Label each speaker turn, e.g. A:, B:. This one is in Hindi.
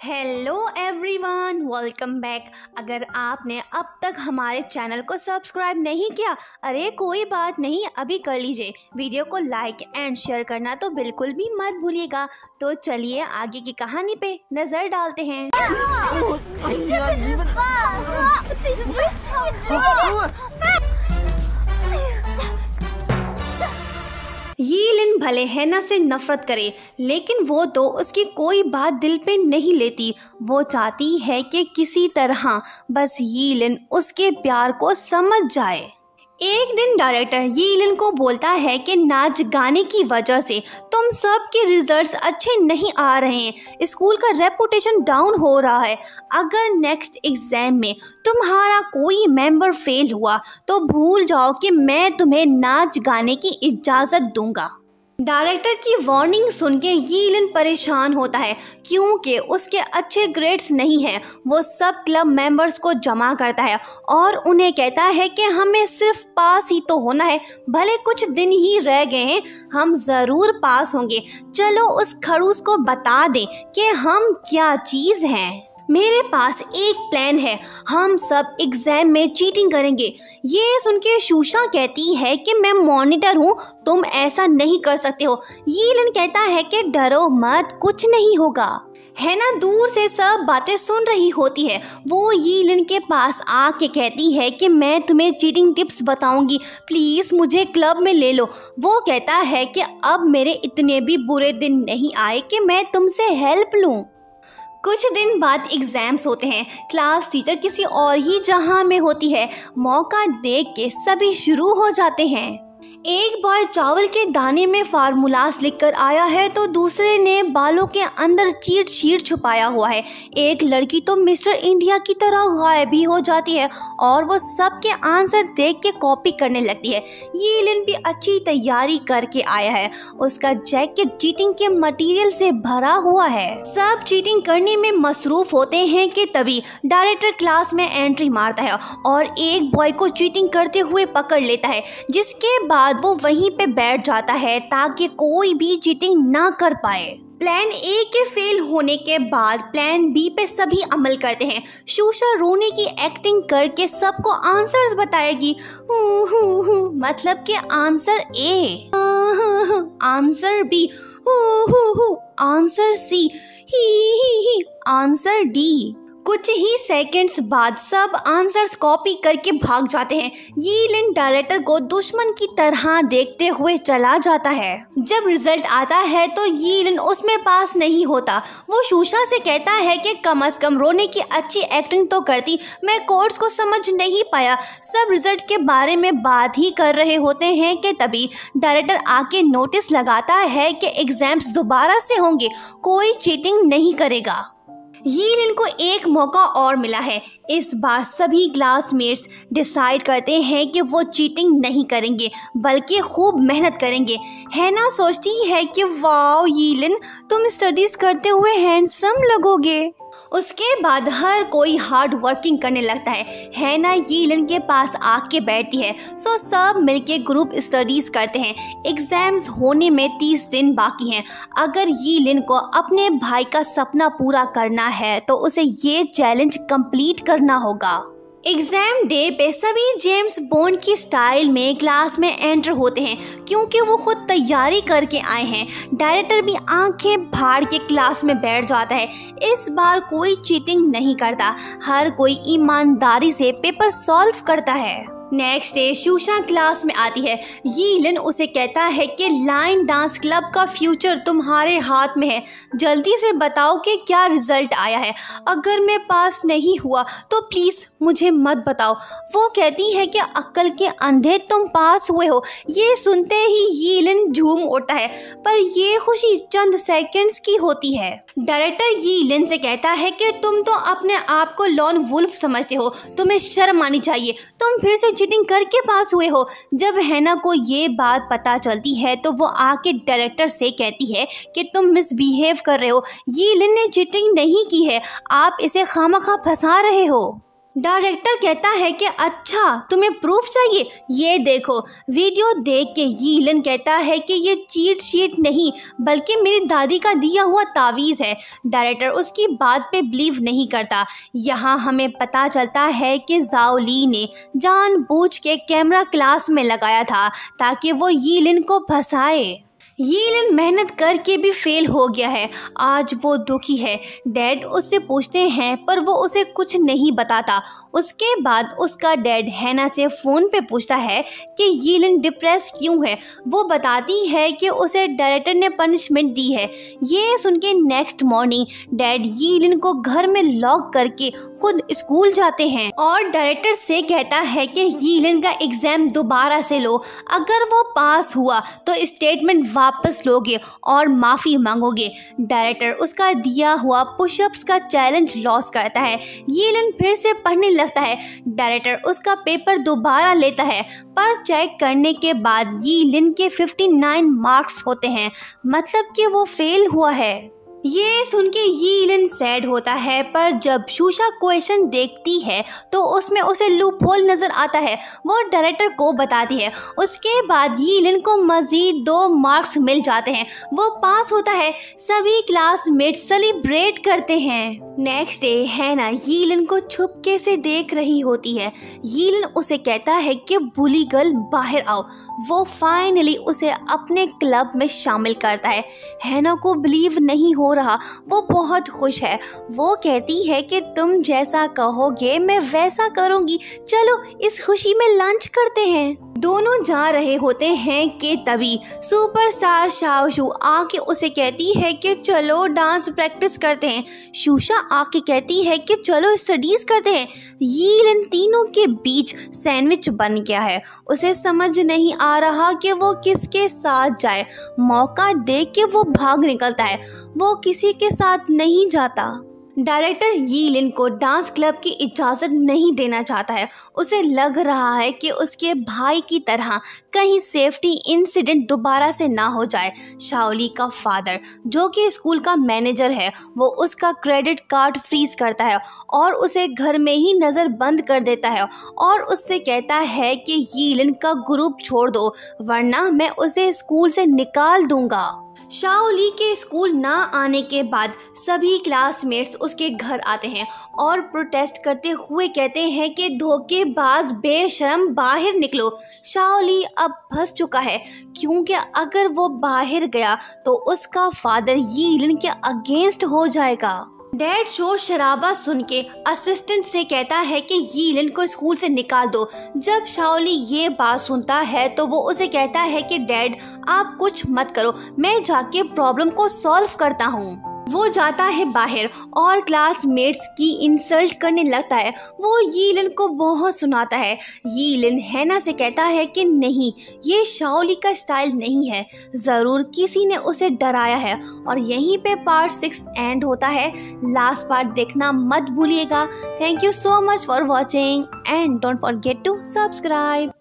A: Hello everyone, welcome back. अगर आपने अब तक हमारे चैनल को सब्सक्राइब नहीं किया, अरे कोई बात नहीं, अभी कर लीजिए। वीडियो को लाइक एंड शेयर करना तो बिल्कुल भी मत भूलिएगा। तो चलिए आगे की कहानी पे नज़र डालते हैं। यीलिन भले हैना से नफरत करे, लेकिन वो तो उसकी कोई बात दिल पे नहीं लेती। वो चाहती है कि किसी तरह बस यीलिन उसके प्यार को समझ जाए। एक दिन डायरेक्टर यीलिन को बोलता है कि नाच गाने की वजह से तुम सब के रिजल्ट्स अच्छे नहीं आ रहे हैं, स्कूल का रेपुटेशन डाउन हो रहा है। अगर नेक्स्ट एग्जाम में तुम्हारा कोई मेंबर फेल हुआ तो भूल जाओ कि मैं तुम्हें नाच गाने की इजाज़त दूंगा। डायरेक्टर की वार्निंग सुन के यीलिन परेशान होता है क्योंकि उसके अच्छे ग्रेड्स नहीं हैं। वो सब क्लब मेंबर्स को जमा करता है और उन्हें कहता है कि हमें सिर्फ पास ही तो होना है, भले कुछ दिन ही रह गए हैं, हम ज़रूर पास होंगे। चलो उस खड़ूस को बता दें कि हम क्या चीज़ हैं। मेरे पास एक प्लान है, हम सब एग्जाम में चीटिंग करेंगे। ये सुन के शूशा कहती है कि मैं मॉनिटर हूँ, तुम ऐसा नहीं कर सकते हो। यीलिन कहता है कि डरो मत, कुछ नहीं होगा। हैना दूर से सब बातें सुन रही होती है। वो यीलिन के पास आके कहती है कि मैं तुम्हें चीटिंग टिप्स बताऊंगी, प्लीज़ मुझे क्लब में ले लो। वो कहता है कि अब मेरे इतने भी बुरे दिन नहीं आए कि मैं तुमसे हेल्प लूँ। कुछ दिन बाद एग्जाम्स होते हैं। क्लास टीचर किसी और ही जहां में होती है। मौका देख के सभी शुरू हो जाते हैं। एक बार चावल के दाने में फार्मूलास लिखकर आया है तो दूसरे ने बालों के अंदर चीट शीट छुपाया हुआ है। एक लड़की तो मिस्टर इंडिया की तरह गायब ही हो जाती है और वो सबके आंसर देख के कॉपी करने लगती है। यीलिन भी अच्छी तैयारी करके आया है, उसका जैकेट चीटिंग के मटेरियल से भरा हुआ है। सब चीटिंग करने में मसरूफ होते हैं कि तभी डायरेक्टर क्लास में एंट्री मारता है और एक बॉय को चीटिंग करते हुए पकड़ लेता है, जिसके बाद वो वहीं पे बैठ जाता है ताकि कोई भी चीटिंग ना कर पाए। प्लान ए के फेल होने के बाद प्लान बी पे सभी अमल करते हैं। शूशा रोने की एक्टिंग करके सबको आंसर्स बताएगी। मतलब कि answer A, answer B, answer C, ही, आंसर डी। कुछ ही सेकंड्स बाद सब आंसर्स कॉपी करके भाग जाते हैं। यीलिन डायरेक्टर को दुश्मन की तरह देखते हुए चला जाता है। जब रिजल्ट आता है तो यीलिन उसमें पास नहीं होता। वो शूशा से कहता है कि कम से कम रोने की अच्छी एक्टिंग तो करती, मैं कोर्स को समझ नहीं पाया। सब रिजल्ट के बारे में बात ही कर रहे होते हैं कि तभी डायरेक्टर आके नोटिस लगाता है कि एग्जाम्स दोबारा से होंगे, कोई चीटिंग नहीं करेगा। यीलिन को एक मौका और मिला है। इस बार सभी क्लासमेट्स डिसाइड करते हैं कि वो चीटिंग नहीं करेंगे बल्कि खूब मेहनत करेंगे। हैना सोचती है कि वाओ यीलिन, तुम स्टडीज करते हुए हैंडसम लगोगे। उसके बाद हर कोई हार्ड वर्किंग करने लगता है। हैना यीलिन के पास आके बैठती है, सो सब मिलके ग्रुप स्टडीज करते हैं। एग्जाम्स होने में 30 दिन बाकी हैं। अगर यीलिन को अपने भाई का सपना पूरा करना है तो उसे ये चैलेंज कंप्लीट करना होगा। एग्जाम डे पे सभी जेम्स बॉन्ड की स्टाइल में क्लास में एंटर होते हैं क्योंकि वो खुद तैयारी करके आए हैं। डायरेक्टर भी आंखें फाड़ के क्लास में बैठ जाता है। इस बार कोई चीटिंग नहीं करता, हर कोई ईमानदारी से पेपर सॉल्व करता है। नेक्स्ट डे शूशा क्लास में आती है। यीलिन उसे कहता है कि लाइन डांस क्लब का फ्यूचर तुम्हारे हाथ में है, जल्दी से बताओ कि क्या रिजल्ट आया है। अगर मैं पास नहीं हुआ तो प्लीज़ मुझे मत बताओ। वो कहती है कि अक्ल के अंधे, तुम पास हुए हो। ये सुनते ही यीलिन झूम उठता है, पर ये खुशी चंद सेकंड्स की होती है। डायरेक्टर यीलिन से कहता है कि तुम तो अपने आप को लॉन वुल्फ समझते हो, तुम्हें शर्म आनी चाहिए, तुम फिर से चीटिंग करके पास हुए हो। जब हैना को ये बात पता चलती है तो वो आके डायरेक्टर से कहती है कि तुम मिसबिहेव कर रहे हो, यीलिन ने चीटिंग नहीं की है, आप इसे खामखा फंसा रहे हो। डायरेक्टर कहता है कि अच्छा तुम्हें प्रूफ चाहिए, ये देखो। वीडियो देख के यीलिन कहता है कि ये चीट शीट नहीं बल्कि मेरी दादी का दिया हुआ तावीज़ है। डायरेक्टर उसकी बात पे बिलीव नहीं करता। यहाँ हमें पता चलता है कि जाओ ली ने जानबूझ के कैमरा क्लास में लगाया था ताकि वो यीलिन को फंसाए। यीलिन मेहनत करके भी फेल हो गया है। आज वो दुखी है। डैड उससे पूछते हैं पर वो उसे कुछ नहीं बताता। उसके बाद उसका डैड हैना से फ़ोन पे पूछता है कि यीलिन डिप्रेस क्यों है। वो बताती है कि उसे डायरेक्टर ने पनिशमेंट दी है। ये सुन के नेक्स्ट मॉर्निंग डैड यीलिन को घर में लॉक करके खुद स्कूल जाते हैं और डायरेक्टर से कहता है कि यीलिन का एग्ज़ाम दोबारा से लो। अगर वो पास हुआ तो स्टेटमेंट वापस लोगे और माफ़ी मांगोगे। डायरेक्टर उसका दिया हुआ पुशअप्स का चैलेंज लॉस करता है। यीलिन फिर से पढ़ने लगता है। डायरेक्टर उसका पेपर दोबारा लेता है पर चेक करने के बाद यीलिन के 59 मार्क्स होते हैं, मतलब कि वो फेल हुआ है। ये सुन के यीलिन सैड होता है पर जब शूशा क्वेश्चन देखती है तो उसमें उसे लूप होल नज़र आता है। वो डायरेक्टर को बताती है। उसके बाद यीलिन को मज़ीद 2 मार्क्स मिल जाते हैं। वो पास होता है। सभी क्लासमेट सेलिब्रेट करते हैं। नेक्स्ट डे हैना यीलिन को छुपके से देख रही होती है। यीलिन उसे कहता है कि बुली गर्ल बाहर आओ। वो फाइनली उसे अपने क्लब में शामिल करता है। हैना को बिलीव नहीं हो रहा। वो बहुत खुश है। वो कहती है कि तुम जैसा कहोगे मैं वैसा करूंगी। चलो इस खुशी में लंच करते हैं। दोनों जा रहे होते हैं कि तभी सुपरस्टार शाओशू आके उसे कहती है कि चलो डांस प्रैक्टिस करते हैं। शूशा आके कहती है कि चलो स्टडीज करते हैं। यीलिन तीनों के बीच सैंडविच बन गया है। उसे समझ नहीं आ रहा कि वो किसके साथ जाए। मौका देख के वो भाग निकलता है। वो किसी के साथ नहीं जाता। डायरेक्टर यीलिन को डांस क्लब की इजाज़त नहीं देना चाहता है। उसे लग रहा है कि उसके भाई की तरह कहीं सेफ्टी इंसिडेंट दोबारा से ना हो जाए। शाओली का फादर जो कि स्कूल का मैनेजर है वो उसका क्रेडिट कार्ड फ्रीज करता है और उसे घर में ही नज़र बंद कर देता है और उससे कहता है कि यीलिन का ग्रुप छोड़ दो वरना मैं उसे स्कूल से निकाल दूंगा। शाओली के स्कूल ना आने के बाद सभी क्लासमेट्स उसके घर आते हैं और प्रोटेस्ट करते हुए कहते हैं कि धोखेबाज बेशरम बाहर निकलो। शाओली अब फंस चुका है क्योंकि अगर वो बाहर गया तो उसका फादर यीलिन के अगेंस्ट हो जाएगा। डैड शोर शराबा सुन के असिस्टेंट से कहता है कि यीलिन को स्कूल से निकाल दो। जब शाओली ये बात सुनता है तो वो उसे कहता है कि डैड आप कुछ मत करो, मैं जाके प्रॉब्लम को सॉल्व करता हूँ। वो जाता है बाहर और क्लासमेट्स की इंसल्ट करने लगता है। वो यीलिन को बहुत सुनाता है। यीलिन हैना से कहता है कि नहीं ये शाओली का स्टाइल नहीं है, ज़रूर किसी ने उसे डराया है। और यहीं पे पार्ट 6 एंड होता है। लास्ट पार्ट देखना मत भूलिएगा। Thank you so much for watching and don't forget to subscribe.